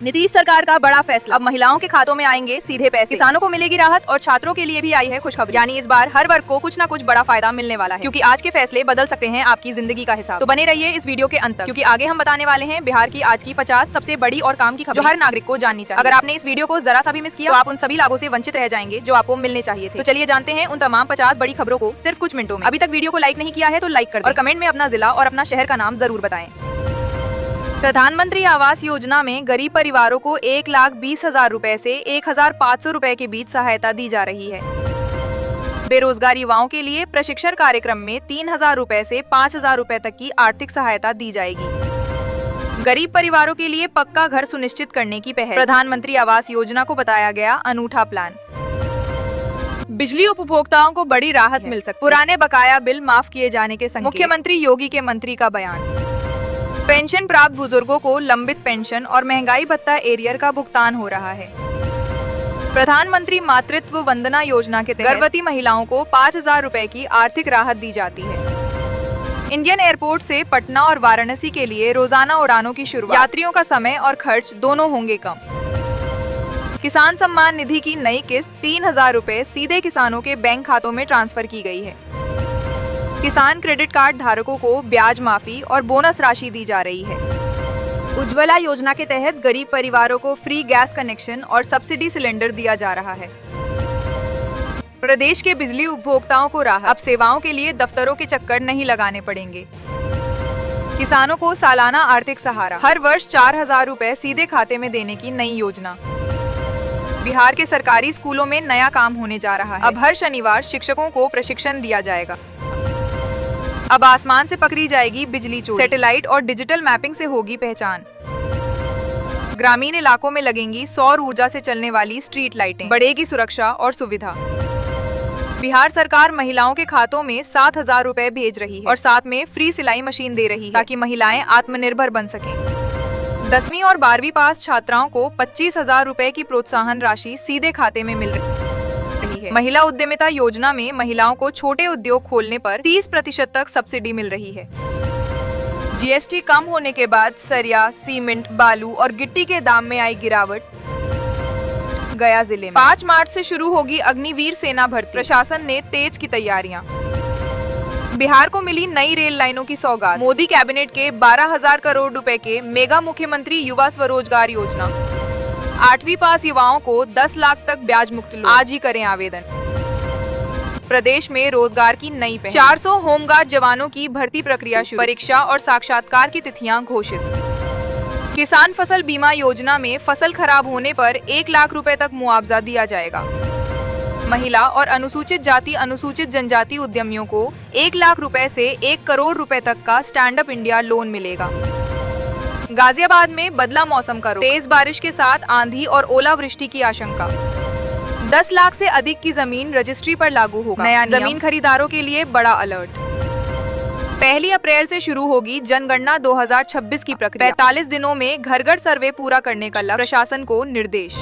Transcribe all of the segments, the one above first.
नीतीश सरकार का बड़ा फैसला, अब महिलाओं के खातों में आएंगे सीधे पैसे, किसानों को मिलेगी राहत और छात्रों के लिए भी आई है खुशखबरी। यानी इस बार हर वर्ग को कुछ ना कुछ बड़ा फायदा मिलने वाला है, क्योंकि आज के फैसले बदल सकते हैं आपकी जिंदगी का हिसाब। तो बने रहिए इस वीडियो के अंत तक, क्योंकि आगे हम बताने वाले हैं बिहार की आज की 50 सबसे बड़ी और काम की खबर जो हर नागरिक को जाननी चाहिए। अगर आपने इस वीडियो को जरा सा भी मिस किया तो आप उन सभी लाभों से वंचित रह जाएंगे जो आपको मिलने चाहिए थे। तो चलिए जानते हैं उन तमाम 50 बड़ी खबरों को सिर्फ कुछ मिनटों में। अभी तक वीडियो को लाइक नहीं किया है तो लाइक कर दें और कमेंट में अपना जिला और अपना शहर का नाम जरूर बताएं। प्रधानमंत्री आवास योजना में गरीब परिवारों को 1,20,000 रुपए से 1,500 रुपए के बीच सहायता दी जा रही है। बेरोजगार युवाओं के लिए प्रशिक्षण कार्यक्रम में 3,000 रुपए से 5,000 रुपए तक की आर्थिक सहायता दी जाएगी। गरीब परिवारों के लिए पक्का घर सुनिश्चित करने की पहल, प्रधानमंत्री आवास योजना को बताया गया अनूठा प्लान। बिजली उपभोक्ताओं को बड़ी राहत मिल सकती है, पुराने बकाया बिल माफ किए जाने के संकेत, मुख्यमंत्री योगी के मंत्री का बयान। पेंशन प्राप्त बुजुर्गों को लंबित पेंशन और महंगाई भत्ता एरियर का भुगतान हो रहा है। प्रधानमंत्री मातृत्व वंदना योजना के तहत गर्भवती महिलाओं को 5,000 रुपए की आर्थिक राहत दी जाती है। इंडियन एयरपोर्ट से पटना और वाराणसी के लिए रोजाना उड़ानों की शुरुआत, यात्रियों का समय और खर्च दोनों होंगे कम। किसान सम्मान निधि की नई किस्त 3,000 रुपए सीधे किसानों के बैंक खातों में ट्रांसफर की गई है। किसान क्रेडिट कार्ड धारकों को ब्याज माफी और बोनस राशि दी जा रही है। उज्ज्वला योजना के तहत गरीब परिवारों को फ्री गैस कनेक्शन और सब्सिडी सिलेंडर दिया जा रहा है। प्रदेश के बिजली उपभोक्ताओं को राहत, अब सेवाओं के लिए दफ्तरों के चक्कर नहीं लगाने पड़ेंगे। किसानों को सालाना आर्थिक सहारा, हर वर्ष 4,000 रुपए सीधे खाते में देने की नई योजना। बिहार के सरकारी स्कूलों में नया काम होने जा रहा है, अब हर शनिवार शिक्षकों को प्रशिक्षण दिया जाएगा। अब आसमान से पकड़ी जाएगी बिजली चोरी, सैटेलाइट और डिजिटल मैपिंग से होगी पहचान। ग्रामीण इलाकों में लगेंगी सौर ऊर्जा से चलने वाली स्ट्रीट लाइटें, बढ़ेगी सुरक्षा और सुविधा। बिहार सरकार महिलाओं के खातों में 7,000 रुपए भेज रही है और साथ में फ्री सिलाई मशीन दे रही है, ताकि महिलाएं आत्मनिर्भर बन सकें। 10वीं और 12वीं पास छात्राओं को 25,000 रुपए की प्रोत्साहन राशि सीधे खाते में मिल रही है। महिला उद्यमिता योजना में महिलाओं को छोटे उद्योग खोलने पर 30% तक सब्सिडी मिल रही है। जीएसटी कम होने के बाद सरिया, सीमेंट, बालू और गिट्टी के दाम में आई गिरावट। गया जिले में 5 मार्च से शुरू होगी अग्निवीर सेना भर्ती, प्रशासन ने तेज की तैयारियां। बिहार को मिली नई रेल लाइनों की सौगात, मोदी कैबिनेट के 12,000 करोड़ रुपए के मेगा मुख्यमंत्री युवा स्वरोजगार योजना। 8वीं पास युवाओं को 10 लाख तक ब्याज मुक्त लोन, आज ही करें आवेदन। प्रदेश में रोजगार की नई पहल, 400 होमगार्ड जवानों की भर्ती प्रक्रिया शुरू, परीक्षा और साक्षात्कार की तिथियां घोषित। किसान फसल बीमा योजना में फसल खराब होने पर 1 लाख रुपए तक मुआवजा दिया जाएगा। महिला और अनुसूचित जाति अनुसूचित जनजाति उद्यमियों को 1 लाख रुपए से 1 करोड़ रुपए तक का स्टैंड अप इंडिया लोन मिलेगा। गाजियाबाद में बदला मौसम का रुख, तेज बारिश के साथ आंधी और ओलावृष्टि की आशंका। 10 लाख से अधिक की जमीन रजिस्ट्री पर लागू होगा नया नियम, जमीन खरीदारों के लिए बड़ा अलर्ट। 1 अप्रैल से शुरू होगी जनगणना 2026 की प्रक्रिया, 45 दिनों में घर घर सर्वे पूरा करने का लक्ष्य, प्रशासन को निर्देश।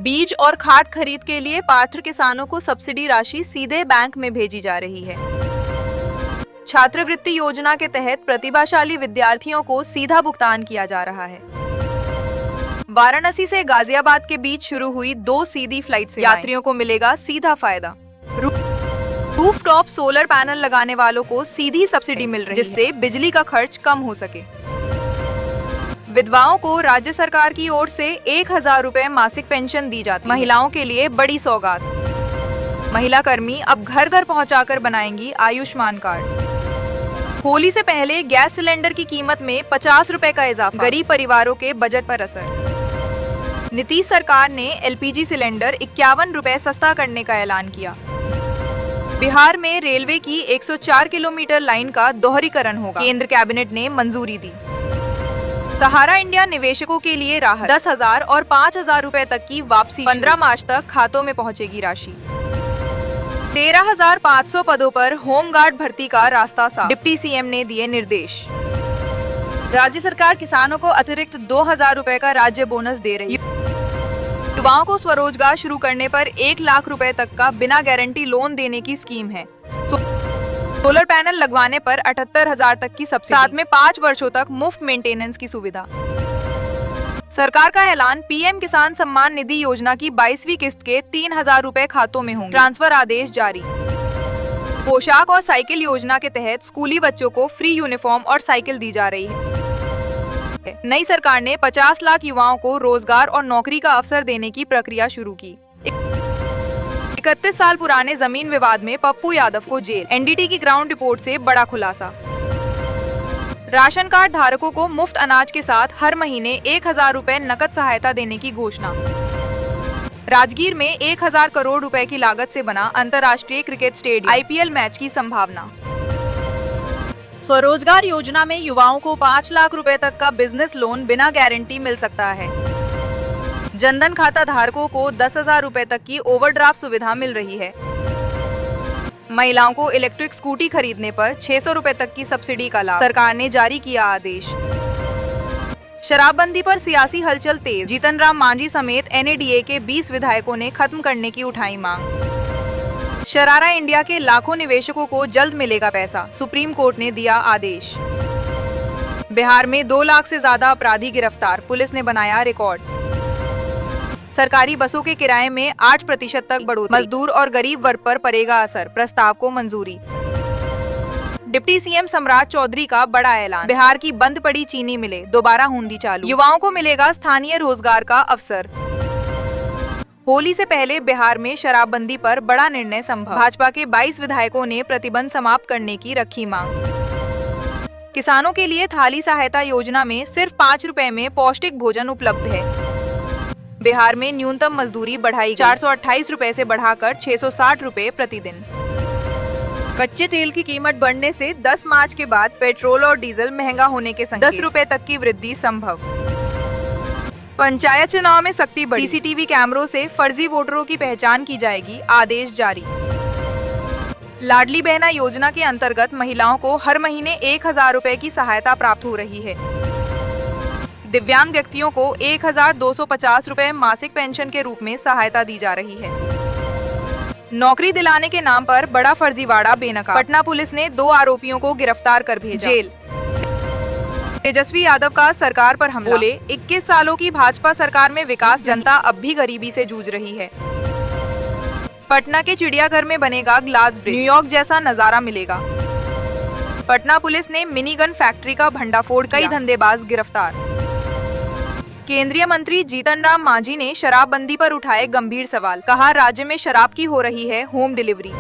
बीज और खाद खरीद के लिए पात्र किसानों को सब्सिडी राशि सीधे बैंक में भेजी जा रही है। छात्रवृत्ति योजना के तहत प्रतिभाशाली विद्यार्थियों को सीधा भुगतान किया जा रहा है। वाराणसी से गाजियाबाद के बीच शुरू हुई 2 सीधी फ्लाइट से यात्रियों को मिलेगा सीधा फायदा। रूफटॉप सोलर पैनल लगाने वालों को सीधी सब्सिडी मिल रही है, जिससे बिजली का खर्च कम हो सके। विधवाओं को राज्य सरकार की ओर से 1,000 रुपए मासिक पेंशन दी जाती है, महिलाओं के लिए बड़ी सौगात। महिला कर्मी अब घर घर पहुंचाकर बनाएंगी आयुष्मान कार्ड। होली से पहले गैस सिलेंडर की कीमत में 50 रुपए का इजाफा, गरीब परिवारों के बजट पर असर। नीतीश सरकार ने एलपीजी सिलेंडर 51 रुपए सस्ता करने का ऐलान किया। बिहार में रेलवे की 104 किलोमीटर लाइन का दोहरीकरण होगा, केंद्र कैबिनेट ने मंजूरी दी। सहारा इंडिया निवेशकों के लिए राहत, 10,000 और 5,000 रुपए तक की वापसी, 15 मार्च तक खातों में पहुंचेगी राशि। 13,500 पदों पर होमगार्ड भर्ती का रास्ता साफ, डिप्टी सीएम ने दिए निर्देश। राज्य सरकार किसानों को अतिरिक्त 2,000 रुपए का राज्य बोनस दे रही है। युवाओं को स्वरोजगार शुरू करने पर 1 लाख रुपए तक का बिना गारंटी लोन देने की स्कीम है। सोलर पैनल लगवाने पर 78,000 तक की सब्सिडी, साथ में 5 वर्षों तक मुफ्त मेंटेनेंस की सुविधा। सरकार का ऐलान, पीएम किसान सम्मान निधि योजना की 22वीं किस्त के 3,000 रुपए खातों में होंगे। ट्रांसफर आदेश जारी। पोशाक और साइकिल योजना के तहत स्कूली बच्चों को फ्री यूनिफॉर्म और साइकिल दी जा रही है। नई सरकार ने 50 लाख युवाओं को रोजगार और नौकरी का अवसर देने की प्रक्रिया शुरू की। 31 साल पुराने जमीन विवाद में पप्पू यादव को जेल। एनडीटी की ग्राउंड रिपोर्ट से बड़ा खुलासा। राशन कार्ड धारकों को मुफ्त अनाज के साथ हर महीने 1,000 रुपए नकद सहायता देने की घोषणा। राजगीर में 1,000 करोड़ रुपए की लागत से बना अंतर्राष्ट्रीय क्रिकेट स्टेडियम, आईपीएल मैच की संभावना। स्वरोजगार योजना में युवाओं को 5 लाख रुपए तक का बिजनेस लोन बिना गारंटी मिल सकता है। जनधन खाता धारकों को 10,000 रुपए तक की ओवरड्राफ्ट सुविधा मिल रही है। महिलाओं को इलेक्ट्रिक स्कूटी खरीदने पर 600 रुपए तक की सब्सिडी का लाभ, सरकार ने जारी किया आदेश। शराबबंदी पर सियासी हलचल तेज। जीतन राम मांझी समेत एनएडीए के 20 विधायकों ने खत्म करने की उठाई मांग। शरारा इंडिया के लाखों निवेशकों को जल्द मिलेगा पैसा, सुप्रीम कोर्ट ने दिया आदेश। बिहार में 2 लाख से ज्यादा अपराधी गिरफ्तार, पुलिस ने बनाया रिकॉर्ड। सरकारी बसों के किराए में 8% तक बढ़ोतरी, मजदूर और गरीब वर्ग पर पड़ेगा असर, प्रस्ताव को मंजूरी। डिप्टी सीएम सम्राट चौधरी का बड़ा ऐलान, बिहार की बंद पड़ी चीनी मिलें दोबारा होंगी चालू, युवाओं को मिलेगा स्थानीय रोजगार का अवसर। होली से पहले बिहार में शराबबंदी पर बड़ा निर्णय संभव, भाजपा के 22 विधायकों ने प्रतिबंध समाप्त करने की रखी मांग। किसानों के लिए थाली सहायता योजना में सिर्फ 5 रुपए में पौष्टिक भोजन उपलब्ध है। बिहार में न्यूनतम मजदूरी बढ़ाई 428 रुपए से बढ़ाकर 660 रुपए प्रतिदिन। कच्चे तेल की कीमत बढ़ने से 10 मार्च के बाद पेट्रोल और डीजल महंगा होने के संकेत, 10 रुपए तक की वृद्धि संभव। पंचायत चुनाव में सख्ती बढ़ी, सीसीटीवी कैमरों से फर्जी वोटरों की पहचान की जाएगी, आदेश जारी। लाडली बहना योजना के अंतर्गत महिलाओं को हर महीने 1,000 रुपए की सहायता प्राप्त हो रही है। दिव्यांग व्यक्तियों को 1,250 रुपए मासिक पेंशन के रूप में सहायता दी जा रही है। नौकरी दिलाने के नाम पर बड़ा फर्जीवाड़ा बेनकाब, पटना पुलिस ने 2 आरोपियों को गिरफ्तार कर भेजा जेल। तेजस्वी यादव का सरकार पर हमला, बोले 21 सालों की भाजपा सरकार में विकास, जनता अब भी गरीबी से जूझ रही है। पटना के चिड़ियाघर में बनेगा ग्लास ब्रिज, न्यूयॉर्क जैसा नजारा मिलेगा। पटना पुलिस ने मिनी गन फैक्ट्री का भंडाफोड़, कई धंधेबाज गिरफ्तार। केंद्रीय मंत्री जीतन राम मांझी ने शराबबंदी पर उठाए गंभीर सवाल, कहा राज्य में शराब की हो रही है होम डिलीवरी।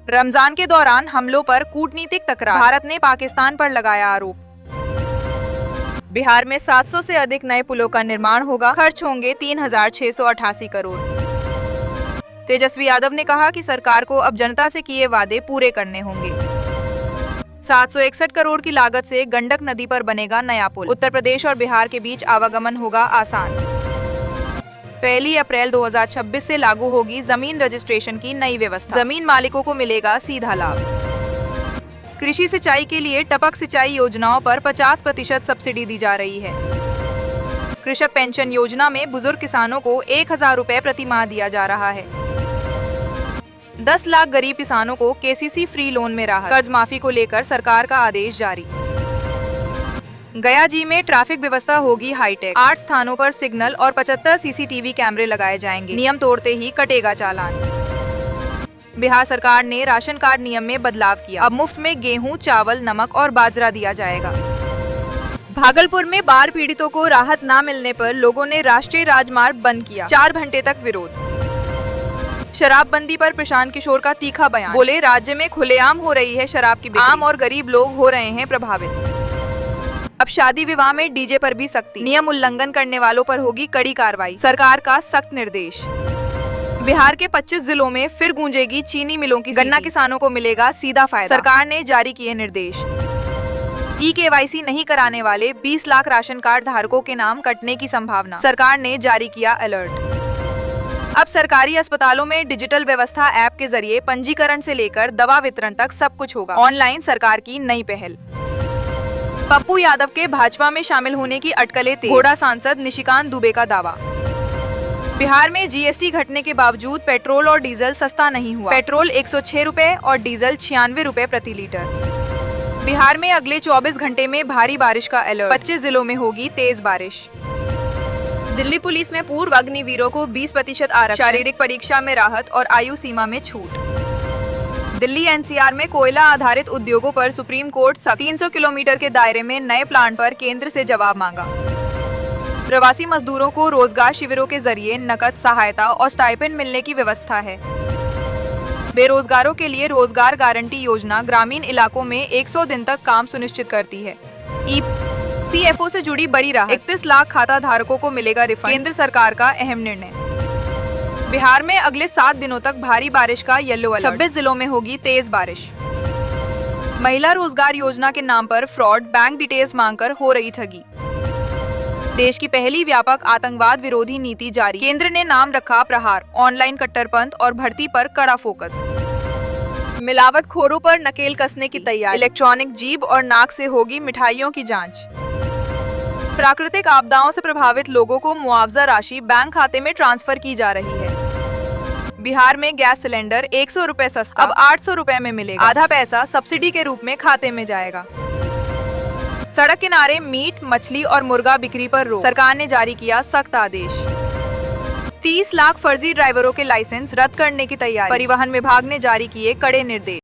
रमजान के दौरान हमलों पर कूटनीतिक तकरार, भारत ने पाकिस्तान पर लगाया आरोप। बिहार में 700 से अधिक नए पुलों का निर्माण होगा, खर्च होंगे 3,688 करोड़। तेजस्वी यादव ने कहा कि सरकार को अब जनता से किए वादे पूरे करने होंगे। 761 करोड़ की लागत से गंडक नदी पर बनेगा नया पुल, उत्तर प्रदेश और बिहार के बीच आवागमन होगा आसान। 1 अप्रैल 2026 से लागू होगी जमीन रजिस्ट्रेशन की नई व्यवस्था, जमीन मालिकों को मिलेगा सीधा लाभ। कृषि सिंचाई के लिए टपक सिंचाई योजनाओं पर 50% सब्सिडी दी जा रही है। कृषक पेंशन योजना में बुजुर्ग किसानों को 1,000 रुपए प्रति माह दिया जा रहा है। 10 लाख गरीब किसानों को केसीसी फ्री लोन में राहत, कर्ज माफी को लेकर सरकार का आदेश जारी। गया जी में ट्रैफिक व्यवस्था होगी हाईटेक, 8 स्थानों पर सिग्नल और 75 सीसीटीवी कैमरे लगाए जाएंगे, नियम तोड़ते ही कटेगा चालान। बिहार सरकार ने राशन कार्ड नियम में बदलाव किया, अब मुफ्त में गेहूं, चावल, नमक और बाजरा दिया जाएगा। भागलपुर में बाढ़ पीड़ितों को राहत न मिलने पर लोगों ने राष्ट्रीय राजमार्ग बंद किया, 4 घंटे तक विरोध। शराबबंदी पर प्रशांत किशोर का तीखा बयान, बोले राज्य में खुलेआम हो रही है शराब की बिक्री, आम और गरीब लोग हो रहे हैं प्रभावित। अब शादी विवाह में डीजे पर भी सख्ती, नियम उल्लंघन करने वालों पर होगी कड़ी कार्रवाई, सरकार का सख्त निर्देश। बिहार के 25 जिलों में फिर गूंजेगी चीनी मिलों की, गन्ना किसानों को मिलेगा सीधा फायदा, सरकार ने जारी किए निर्देश। ई-केवाईसी नहीं कराने वाले 20 लाख राशन कार्ड धारकों के नाम कटने की संभावना, सरकार ने जारी किया अलर्ट। अब सरकारी अस्पतालों में डिजिटल व्यवस्था ऐप के जरिए पंजीकरण से लेकर दवा वितरण तक सब कुछ होगा ऑनलाइन, सरकार की नई पहल। पप्पू यादव के भाजपा में शामिल होने की अटकलें तेज, घोड़ा सांसद निशिकांत दुबे का दावा। बिहार में जीएसटी घटने के बावजूद पेट्रोल और डीजल सस्ता नहीं हुआ, पेट्रोल 106 रुपए और डीजल 96 रुपए प्रति लीटर। बिहार में अगले 24 घंटे में भारी बारिश का अलर्ट, 25 जिलों में होगी तेज बारिश। दिल्ली पुलिस में पूर्व अग्निवीरों को 20% आरक्षण, शारीरिक परीक्षा में राहत और आयु सीमा में छूट। दिल्ली एनसीआर में कोयला आधारित उद्योगों पर सुप्रीम कोर्ट 300 किलोमीटर के दायरे में नए प्लांट पर केंद्र से जवाब मांगा। प्रवासी मजदूरों को रोजगार शिविरों के जरिए नकद सहायता और स्टाइपेंड मिलने की व्यवस्था है। बेरोजगारों के लिए रोजगार गारंटी योजना ग्रामीण इलाकों में 100 दिन तक काम सुनिश्चित करती है। ईपीएफओ से जुड़ी बड़ी राहत, 31 लाख खाता धारकों को मिलेगा रिफंड, केंद्र सरकार का अहम निर्णय। बिहार में अगले 7 दिनों तक भारी बारिश का येलो अलर्ट, 26 जिलों में होगी तेज बारिश। महिला रोजगार योजना के नाम पर फ्रॉड, बैंक डिटेल्स मांगकर हो रही ठगी। देश की पहली व्यापक आतंकवाद विरोधी नीति जारी, केंद्र ने नाम रखा प्रहार, ऑनलाइन कट्टरपंथ और भर्ती पर कड़ा फोकस। मिलावटखोरों पर नकेल कसने की तैयारी, इलेक्ट्रॉनिक जीभ और नाक से होगी मिठाइयों की जांच। प्राकृतिक आपदाओं से प्रभावित लोगों को मुआवजा राशि बैंक खाते में ट्रांसफर की जा रही है। बिहार में गैस सिलेंडर 100 रुपए सस्ता, अब 800 रुपए में मिलेगा। आधा पैसा सब्सिडी के रूप में खाते में जाएगा। सड़क किनारे मीट, मछली और मुर्गा बिक्री पर रोक, सरकार ने जारी किया सख्त आदेश। 30 लाख फर्जी ड्राइवरों के लाइसेंस रद्द करने की तैयारी, परिवहन विभाग ने जारी किए कड़े निर्देश।